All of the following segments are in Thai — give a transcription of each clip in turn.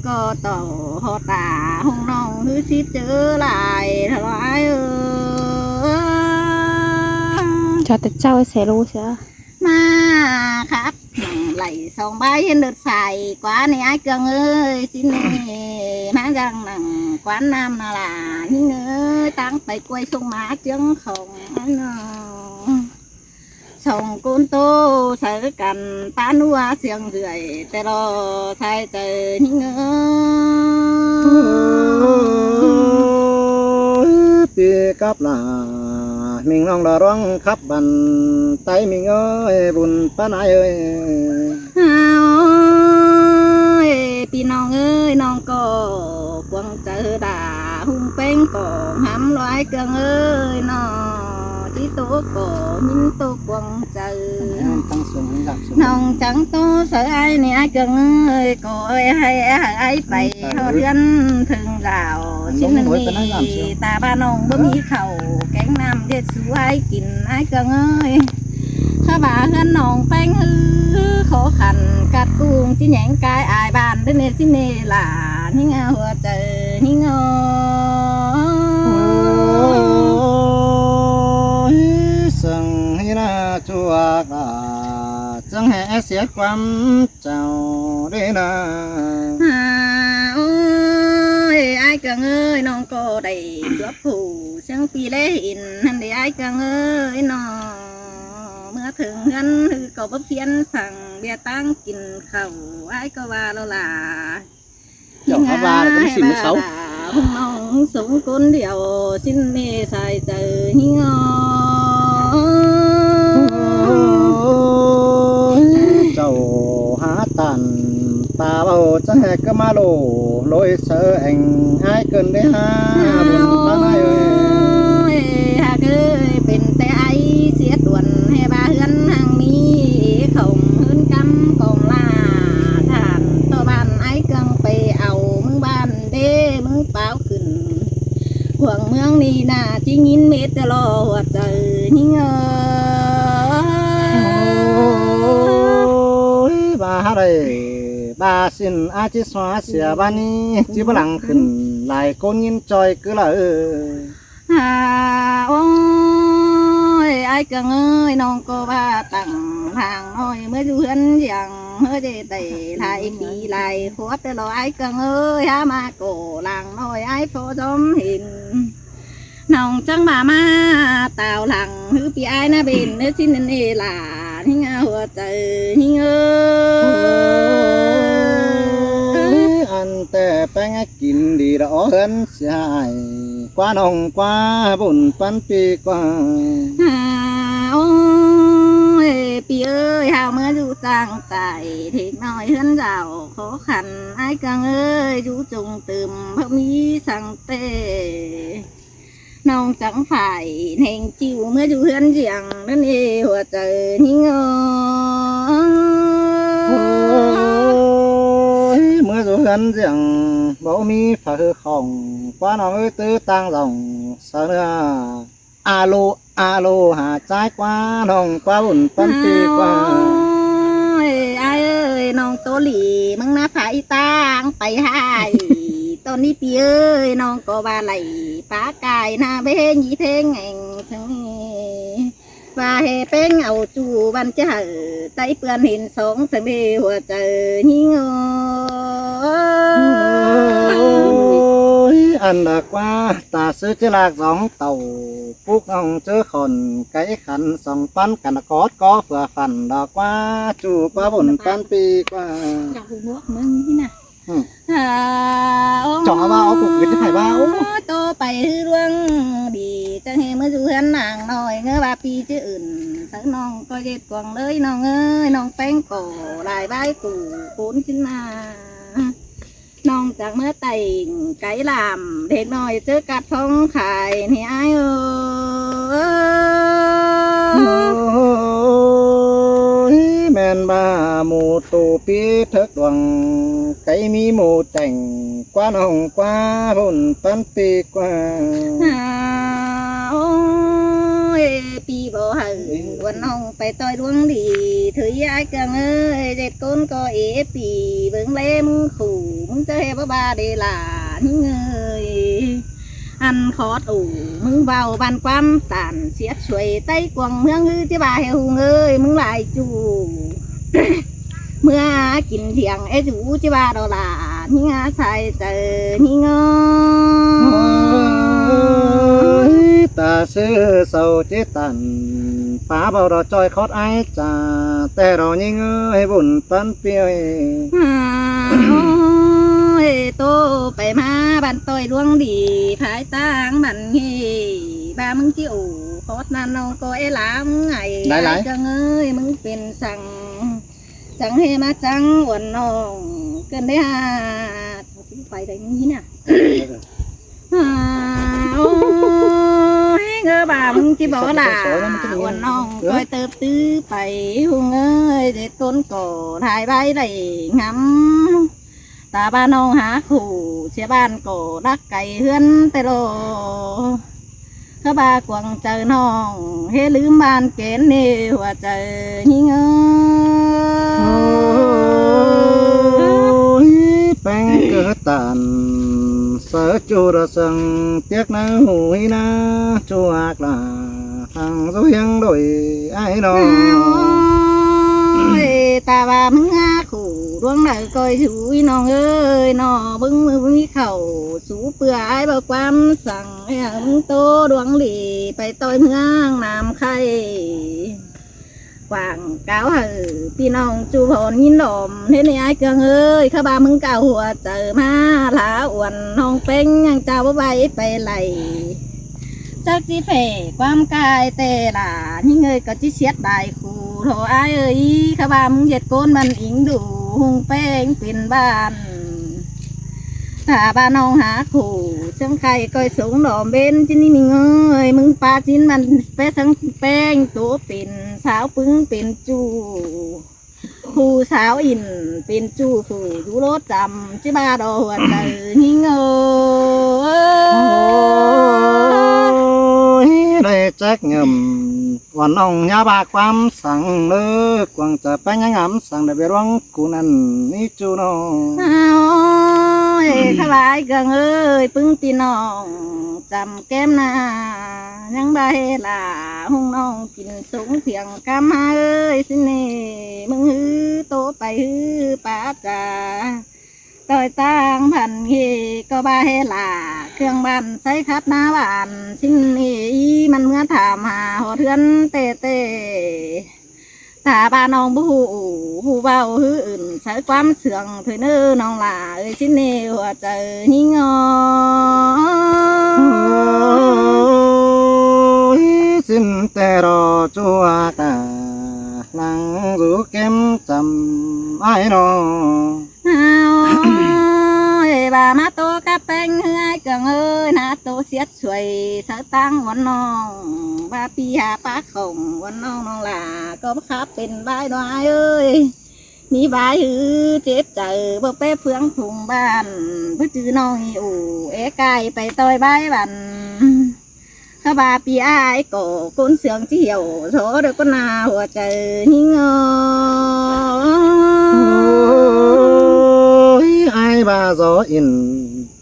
có tổ họ tả hùng nòng hư xít chớ lại thật lại cho tết sau sẽ lu sẽ mà khát lại xong bay trên đợt xài quá này ai cường ơi xin má rằng nằng quán nam là những ơi tăng tay quay sung má trứng không sông côn tô sai cần ta nua xiềng rưỡi tê lo sai trời những ơi cắp là mình lòng đỏ rong khắp bàn tay mình ơi buồn pan ai ơi pi nong ơi nong cổ quăng chờ đà hung bén cổ hám loài cường ơi nó chỉ tổ cổ nhưng tổ quăng chờ nong chẳng tô sợ ai nè ai cường ơi cổ ơi hay ai bày họ dân thường rào xin đi ta ba nong bấm ý khẩu cánh nam để sú ai kín ai cường ơi các bà hơn nong bánh hư khó khăn cắt cuồng chỉ nhãn cái ai bàn đến nên xin nè là những hoa trời những sừng hi na chua cả chẳng hề sẽ quắm chào đây na ôi ai càng ơi non cô đầy chúa phủ sáng phi lễ hình hắn để ai càng ơi nó mưa thường ngân hư cầu bắp phiên sằng bia tăng kín khẩu ai có ba lo là chồng ba là cũng xin xấu hùng nong sống côn điệu xin mê xài trời nhinh chầu há tàn ta bao chẳng hề cơ ma lô lối sợ anh ai cần đấy ha buồn ba này ơi hà ơi bên tay ai xiết tuần hay ba hân hàng mi không hơn căm còn là thản to bàn ai cầnไปเอามึงบ้านเด้มึงเปล่าขึ้นห่วงเมืองนี่น่ะจิงินเม็ดตลอดใจยิ่งba đây ba xin ai chỉ xóa xẻ ba ni chỉ bao lăng khẩn lại con nhìn trôi cứ là ôi ai cần ơi non cô ba tặng hàng ôi mới du hân rằng mới để tẩy lại kỳ lại khuất lo ai cần ơi ha mà cổ làng ôi ai phô giống hình nòng trắng bà ma tàu làng hư bị ai na bên nữa xin nên là hình hùa trời hình ăn tè bánh kín đi đó hơn xài qua nồng qua bùn pan pi qua ôi pi ơi hào mới du trang tại thiệt nói hơn giàu khó khăn ai càng ơi du trùng tùm không ý sang tê nông chẳng phải nên chịu mới du hơn rằng đến đi hòa trời nhưng mới du hơn rằng bảo mi phải hư không qua nó mới tư tăng dòng sao nữa alo alo hà trái qua nồng qua bùn pan pi qua ai ơi nông tố lì măng na phải tang phải haiตอนนี้ปีเอ้ยน้องก็บาไหลป้ากายนาเบ้ยี่เพ่งแห่งทั้งบาเฮเป้งเอาจูบันจะไตเปื่อนหินสองสังเดีหัวใจยิ่งăn đã qua ta sư chỉ là gióng tàu phúc ông chớ khòn cái khăn sòng pan cả có vừa phần đã qua chủ qua bồn pan pi qua chọn ba ó cũng cái phải ba ó tôไปร่วงดีจังเฮเมื่อดูหันนางหน่อยเงือบาปีชื่ออื่นสักน้องก็เย็ดกวางเลยน้องเอ้ยน้องแป้งก่อลายใบกูปูนขึ้นมาน้องจากเมื่อไต่ไก่ลามเด็กหน่อยเจอกัดท้องขายนี่ไอ้เอ้ย men ba mù tù pi thất đoàn cái mi mù cảnh qua nồng qua bồn pan pi qua ôi ปีบ่หึวันน้องไปต่อยดวงดีถือยายเกิงเอ้ยเด็ดก้นก็ปีเบิ่งเล่มึงขู่มึงจะเฮบ่บาเดล่ะนี่เอ้ยอันขอดอู่มึงเบาบันความตานเสียช่วยไต้กวางเมืองฮือจะบาเฮหุงเอ้ยมึงหลายจู เมื่อกินเที่ยงไอ้จูจะบาดอลานี่งาใส่เจอนี่งอ ta sư sầu chết tàn phá bao đó trôi khót ai trà tè rồi nhưng ơi buồn tân piêu โตไปมาบันต่อยดวงดีภายตางบันเฮบ้ามึงจิ๋วโคตรนานน้องก็ไอ้หลามไงจังเอ้ยมึงเป็นสั่งเฮมาจังอ้วนน้องเกินได้ไปได้นี้น่ะโอ้ยเงอบ่ามึงจิบอกล่ะอ้วนน้องคอยเติบตื้อไปหุงเอ้ยเด็ดต้นก่อถ่ายใบได้งำตาบ้านน้องหาขู่เชียบ้านก่อรักไก่เฮือนแต่โลข้าบากวางเจอน้องเฮลืมบ้านเกณฑ์นี่หัวเจอนี่เงอ bánh cơ tàn sợ chú ra sân tiếc na hủi na chú ác là thằng dấu hiang đổi ai nó ta bàมึงขู่ดวงไหนคอยชูอีน้องเอ้ยน้อบึ้งมือมีเข่าสูเปื่อยบอกความสั่งให้มึงโตดวงหลีไปต่อยเมืองน้ำไข่กว่างเก้าหือพี่น้องจูพรยินดมเทนี่ไอ้เกืองเอ้ยข้าบามึงเก่าหัวเจอมาลาอ้วนน้องเป็งยังเจ้าใบไปไหลจักจีเฟความกายเตล่ะนี่เงยก็จิเชียดได้คู่โถไอ้เอ้ยข้าบามึงเหยียดโกนมันอิงดูหุงแป้งเป็นบ้านถ้าบ้านน้องหาขู่จังใครก้อยสูงดอมเบนที่นี่มีเงยมึงปลาจิ้นมันแป้ทั้งแป้งตัวเป็นสาวปึ้งเป็นจูผู้สาวอินเป็นจูผู้ดูรถจำจิบาดอหัวใจนี่เงย đây trách nhầmวันน้องยาบาความสั่งเลิกกวางจะไปยังงำสั่งได้ไปร้องกูนั่นนี่จูน้อง ทลายเกิงเอ้ยปึ้งตีน้องจำแก้มนายังได้ล่ะห้องน้องกินสูงเสียงกำมาเอ้ยสิเน่มึงฮือโตไปฮือป้าจ๋าต่อยตั้งพันเฮก็บาเฮล่ะเครื่องบ้านใส่คัดหน้าบ้านสินี่มันเมื่อถามหาหัวเทือนเตเตถ้าบ้านน้องผู้เบาหืออื่นใช้ความเสื่องเถอะเนื้อน้องหล่าเอ้ยชิ้นเนหัวใจหิงxin tè rò chua ta nắng rú kem chầm ai nó บามาโตกับแป้งเฮือยเกิงเอ้ยนะโตเสียดสวยสะตั้งวันน้องบาปีหาปาของวันน้องน้องหล่าก็ขับเป็นใบดอยเอ้ยมีใบหือเจ็บใจบ่เป้เฟืองพุงบ้านเพื่อจื้อน้องอีอูเอ๋ไก่ไปต่อยใบบันข้าบาปีอ้ายก็ก้นเสียงเจียวโถเด็กก็นาหัวใจหิงai bà gió in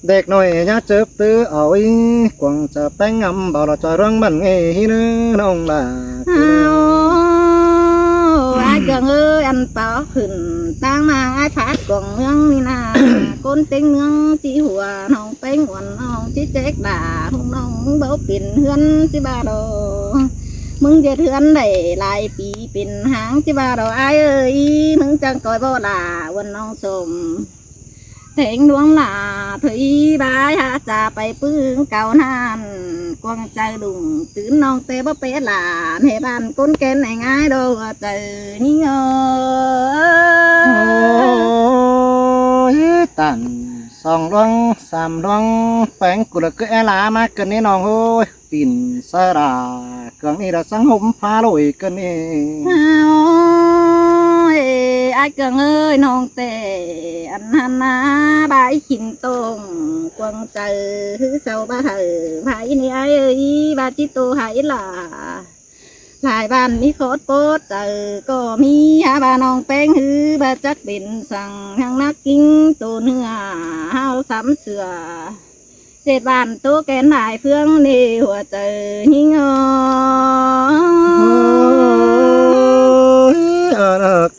đẹp nồi nhá chớp tư ỏi quăng chợ bánh ngâm bảo là trò răng bẩn nghề hi nữa nông là ไอ้เกิงเอ้ยอันเปล่าขึ้นตั้งมาไอ้ฟาดกล่องเมืองนี่นาก้นเต็งเมืองจีหัวน้องเป็งหัวน้องจีเจ๊กด่าห้องน้องเบาปิ่นเฮือนจีบาดอมึงจะเทือนได้หลายปีเป็นหางจีบาดอไอ้เอ้ยมึงจังคอยบ่ด่าวันน้องสมเถงดวงหล่าถุยบายหาจ่าไปปึ้งเก่านานกวางใจดุงตื่นน้องเตะบ่เป็ดหลานให้บ้านก้นแกนง่ายๆโดเจอนี่เงยตันสองดวงสามดวงแป้งกุละก็แอลามาเกินนี่น้องโอ้ยปิ่นสระเครื่องนี้ละสังหมฟ้าลอยเกินนี่ไอ้เกิงเอ้ยน้องเตะอันนั้นนะใบขินตรงกวางใจเสาบ้าเหอไผ่นี่ไอ้เอ้ยบาจิโตหายล่ะ หลายบ้านมีโคตรโปดเจอก็มีหาบ้านน้องแป้งฮือบาจักเป็นสั่งทางนักกิงตัวเนื้อห้าวซ้ำเสือเจ็ดบ้านตัวแกนหลายเฟืองนี่หัวเจอหิงอ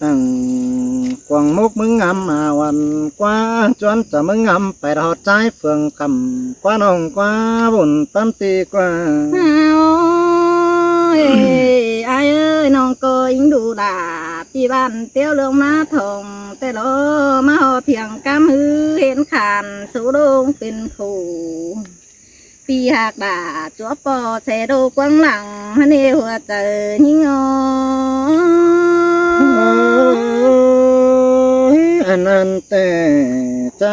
ตั้งกวางมุกมึงงำมาวันกว่าจวนจะมึงงำไปรอดใจเฟืองคำกว่าน้องกว่าบุญตั้มตีกว่า ai ơiน้องก็ยิงดูดาปีบ้านเตี้ยวเรื่องมาทองแต่โลมาหอเพียงกำฮือเห็นขานสูดงเป็นขู่ปีหักดาจัวปอแสดูกว้างหลังฮันเอหัวเจอยิงอ อันนั้นแต่ใจ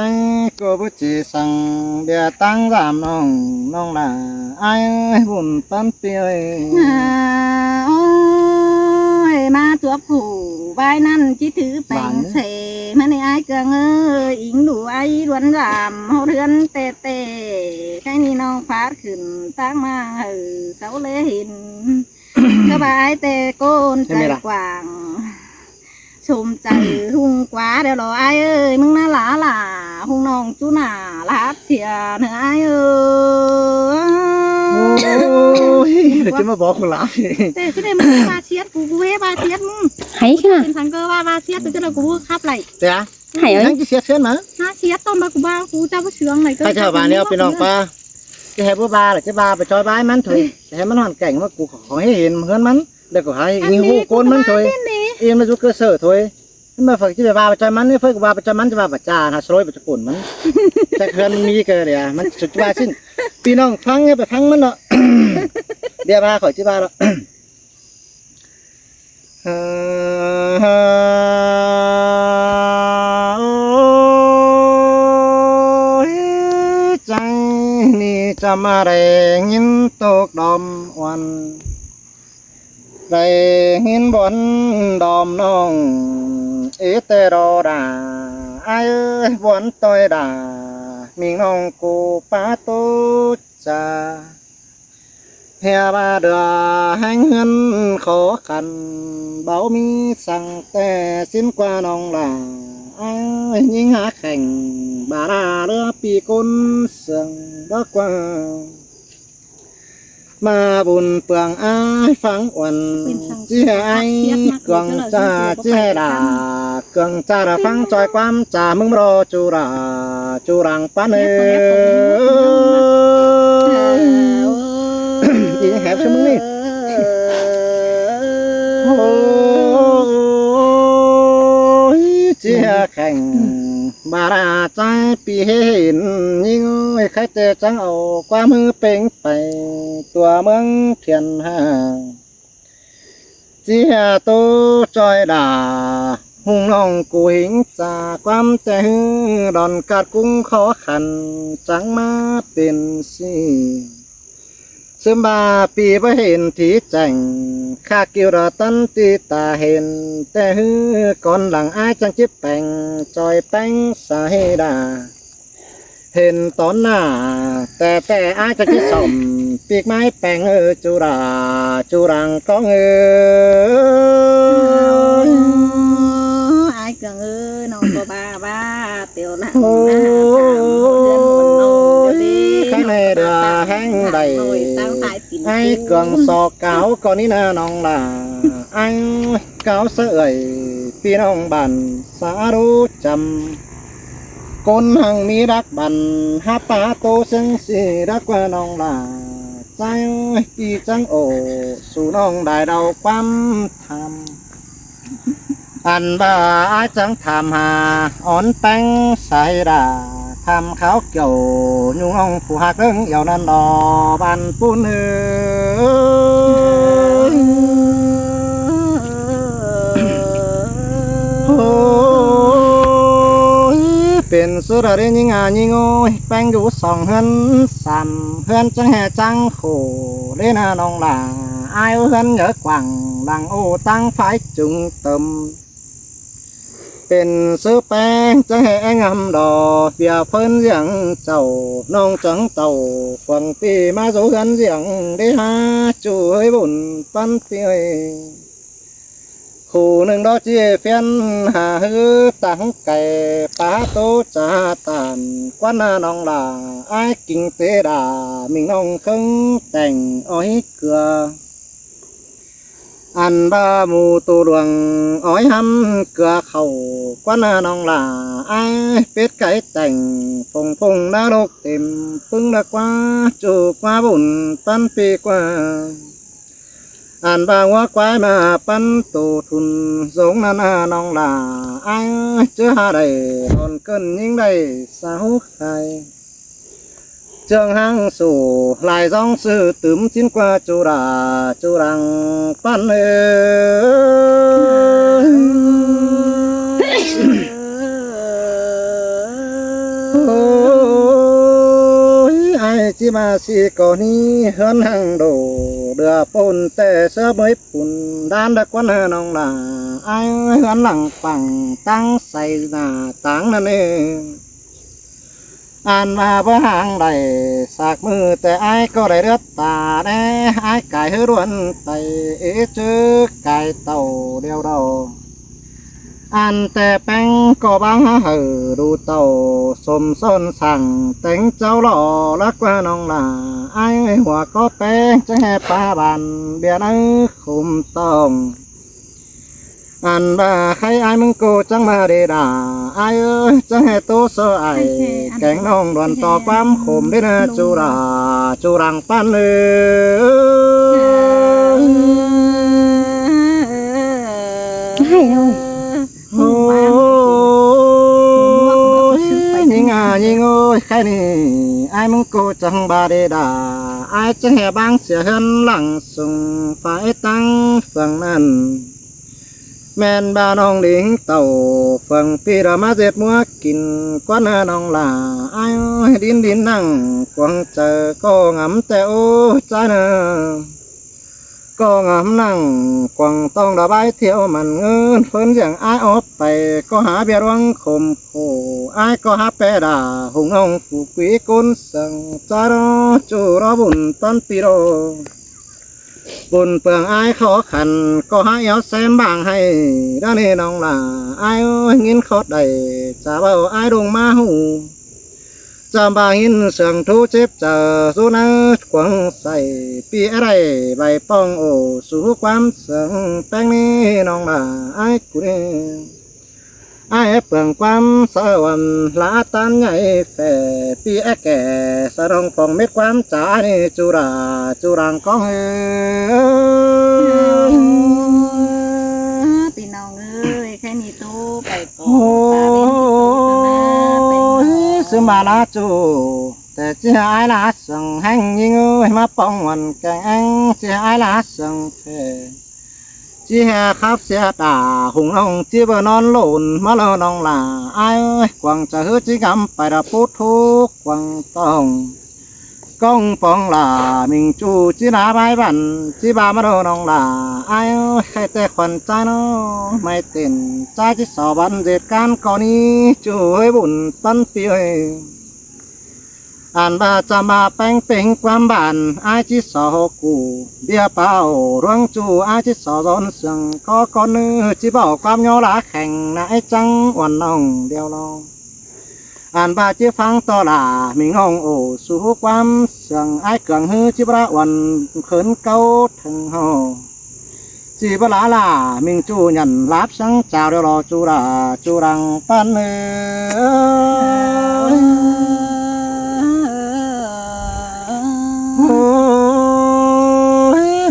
ก็บุจีสั่งเบียตั้งรามน้องน้องน่ะไอ้บุญตั้มเปีย โอ้ยมาจัวผู้ใบนั่นจิถือแป่งเสมาในไอ้เกืองเอ้ยอิงดูไอ้ล้วนรามเฮาเรือนเตะเตะแค่นี้น้องฟาดขึ้นตั้งมาเสาเลหินสบายแต่โกนใจกว้างชมใจหุ่งกว่าเดี๋ยวรอไอ้เอ้ยมึงน่าหลาหล่าหุ่งน้องจูหน่าลาบเสียเนื้อไอ้เอ้ย จะมาบอกคุณหลาน แต่คือได้มึงบาเชียดกูเว้บาเชียดมึง ให้ค่ะ เป็นสังเกตว่าบาเชียดเป็นก็กูขับไหล เจ้า ให้เอ้ ยั ย งจะเสียเชิญมา หน้าเชียดตอนบากูบ้ากูเจ้าเชืองไหนก็ ไปเจ้าบ้านนี้เอาไปน้องป้าจะให้บัวบาหรือจะบาไปจอยบ้านมันถอยจะให้มันหอนแก่งว่ากูขอให้เห็นเพื่อนมันเด็กก็ให้ยิงหูโกนมันถอยเอ็มมาจุกเกอร์เสือถอยมันมาฝึกที่บาไปจอยมันนี่ฝึกบาไปจอยมันจะบาปัจจาฮะสโลยปัจจุบันมันแต่เพื่อนมันมีเกิดเดียมันสุดบาสิ้นพี่น้องฟังไปฟังมันเนาะเดี๋ยวบาขอที่บาเนาะใจนี่จะมาแรงยินตกดอมวันแรงยินบนดอมน้องเอเตรอดาไอ้บนตอยดามีน้องกูปาตุจาเฮียบาเดือแห่งเงินขอขันเบามีสั่งแต่สิ้นกว่าน้องลายิงหาแข่งบาราเรือปีกุนเสียงรักว่ามาบุญเปลืองอ้ายฟังวันเจียไอกวางจ่าเจียดากวางจ่าระฟังจอยความจ่ามึงรอจูราจูรังปานอีแหบใช่มึงนี่โอ้ยเจียแข่งบาราใจปีเห็นยิ่งใครเตะจังเอาความมือเป่งไปตัวเมืองเทียนหาเจียโตจอยด่าหุ่งน้องกูหิงจากความแต่หือดอนกัดกุ้งขอขันจังมาเป็นสิซึมบาปีบ่เห็นที่แจ่งข้ากิวระตันตีตาเห็นแต่ฮือก่อนหลังอายจังจิบแป่งจอยแป้งสาเฮดาเห็นตอนหน้าแต่อายจังจิสมปีกไม้แป้งจูราจูรังก้องไอ้เกืองน้องก็บ้าเตียวนะ โอ้ข้างในเดือแห้งใดไอ้เกืองสอกเก่าก่อนนี้นะน้องล่ะไอ้เก่าเสยพี่น้องบันสารู้จำคนหังมีรักบันหาป่าโตซึ่งสิรักว่าน้องล่ะใจพี่จังโอสู่น้องได้เดาความทำอันบ่าจังทำหาอ่อนแป้งสายดาทำเขาเกี่ยวยุ่งผู้หักเรื่องเอี่ยวนั่นดอบันปุ้นเป็นสุดารียิงยิงโอยแป้งอยู่สองเฮือนสามเฮือนจังแห่จังโขเล่นาน้องหล่าอายเฮือนเยอะกว่างหลังโอตั้งไฟจุงเติม เป็นซื้อแป้งจะแห้งงำดอเปียเพิ่นเสียงเจ้าน้องจังเต่าฟังปีมาสู่กันเสียงได้หาช่วยบุญปันเปียคู่หนึ่งดอกเจี๊ยเฟียนหาฮือตั้งไก่ปลาโตจ่าตานกวนน้องลาไอ้กิ่งเตดามิงน้องคงแต่งอ้อยเกลืออันบาหมูตูดวงอ้อยหำเกลือเข่ากวนน้องลาไอ้เป็ดไก่แต่งพงนรกเต็มปึ้งละกว่าจูกว่าบุญปันปีกว่าอันบางว่าควายมาปันตูทุนสงนานาน้องลาไอ้เจ้าหาได้ทนเกินยิ่งได้สาวใครเจิงหางสู่ลายจ้องซื้อตึมชิ้นกว่าจูราจูรังปันโอ้ยไอ้จิมาสิก่อนี้เฮือนหังโดเดือปนแต่เสื้อเบยปุ่นด้านดักวันน้องลาไอ้เฮือนหลังปังตั้งใส่หน้าต่างนั่นเองอ่านมาเพื่อหางได้สากมือแต่ไอ้ก็ได้เลือดตาแน่ไอ้ไก่เฮือรวนไปเจอไก่เต่าเดียวเราอันแต่แป้งก็บังเหือดูเต่าสมส้นสั่งแต่งเจ้าหล่อรักว่าน้องลาไอ้หัวก็แป้งจะแห่ปลาบันเบียร์คุมต้องอันบ่าใครไอ้มึงโกจังมาเดดาไอ้เอ้ยจะแห่โตโซไอแกงน้องดวนต่อความขมได้นะจูราจูรังปั้นเลยให้เลย โอ้ยยิงยิงโอ้ยแค่นี้ไอ้มึงโกจังบาเดดาไอ้จะแห่บางเสียเหินหลังส่งฝ่ายตั้งฝั่งนั้นแม่นบ้าน้องลิงเต่าฝั่งพี่รามาเจ็ดมัวกินกวนน้องลาไอ้ดินนั่งกวางเจอก็งำแต่โอ้ใจนะก็งำนั่งกวางต้องระบายเที่ยวมันเงินเฟินอย่างไอ้ออกไปก็หาเบียร์วังคมโผไอ้ก็หาแปดาหงน้องผูกวีกุนสังจารจูรบุญต้นปีโรบุญเปลืองไอ้ขอขันก็หาเอาแซมบางให้ด้านนี้น้องลาไอ้เงินเขาได้จะเบาไอ้ดงมาหูจำบาหินเสียงทูเจ็บเจอสู้นัดขวางใส่ปีอะไรใบป้องโอสู่ความเสียงแป้งนี้น้องลาไอ้กูเนี่ยไอ้เปลืองความสวรรค์ลาตันใหญ่แฝปีแอแก่สรองฟองเม็ดความจ๋านี่จุราจุรังก้องพี่น้องเอ้ยแค่นี้ตู้ไปก่อน โอ้ยซื้อมาลาจูแต่จีไอ้ลาสังแห้งยิงเอ้ยมาป้องวันแกงจีไอ้ลาสังเฟจีแห่ครับเสียตาหงน้องจีบนอนหล่นมาแล้วน้องลาไอ้กวางจะฮือจีกำไปดับพุททุกกวางต้องก้องปองลามิงจูจีนาใบบันจีบามาแล้วน้องลาไอ้ใครแต่ขวัญใจน้อไม่เต้นใจจีสอบันเด็ดการก่อนนี้จูให้บุญปันปีอ่านบาจะมาแป้งเป่งความบานอาจิสอกูเบียเป้าร่วงจูอาจิสอร้อนเสียงก็ก่อนนื้อจิบอกความย่อละแข่งนายจังวันน้องเดียวลองอ่านบาจิฟังต่อลามีงงโอสู่ความเสียงไอ้เกลืองฮือจิบระวันเขินเก้าถึงหอจีบลาลามิงจูยันลาบสังเจ้าเดียวรอจูราจูรังปัน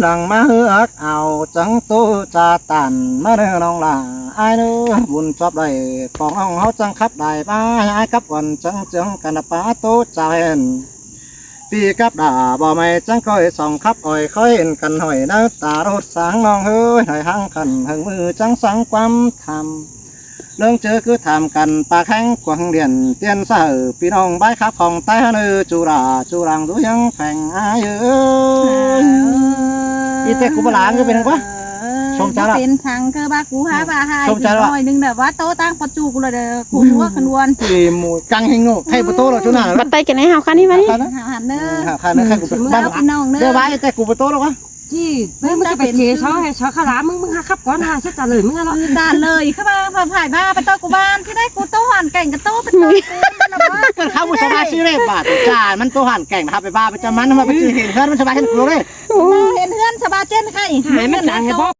หลังมาเฮือกเอาจังตู้จาตันมาเด้อน้องลาไอ้เด้อบุญชอบได้ปองเอาเขาจังขับได้ป้าไอ้กับวันจังจังกันป้าตู้จาเห็นปีกับด่าบ่ไม่จังก้อยส่องขับอ่อยค่อยเห็นกันหอยน้าตารถสางน้องเฮ้ยหอยหังขันหึงมือจังสังความทำเรื่องเจอคือทำกันปากแข้งกวางเดียนเตียนเสือพี่น้องใบขับของใต้เนื้อจูราจูรังดูยังแฝงอายุอีเตกุบลานก็เป็นไงวะ ชมเจ้าละ เป็นทางเกอบ้ากูหาบ้าหาย ชมเจ้าละ หน่อยนึงแบบว่าโตตั้งปจูกูเลยเด้อกูหัวขนวน ตีหมูกังเฮงโง่ไทยประตูเราจุน่า บัดไตกันให้เฮาคันนี้มานี่ คันนะ หาหันเด้อ คันนะคันกูเป็นบ้าน เอาพี่น้องเด้อ เดี๋ยวไว้แต่กูประตูหรอวะ จี้มึงจะไปเทช้อนให้ช้อนขลามึงหาขับก่อนหาเช็ดจ่าเลยมึงอะไร คือด่านเลยเข้ามาผ่ายบ้าไปโตกูบ้านที่ได้กูโตหันแก่งกับโตเป็นโตกูนะว่า เปิดข้าวบุษบาชื่อเลยบาทจ่ามันตัวหันแก่งนะครับไปบ้าไปจำมันมาไปจือเห็นเพื่อนมันสบายเห็นกูเลย เห็นเฮือนสบายเจนใคร หายไม่จ่ายให้พ่อ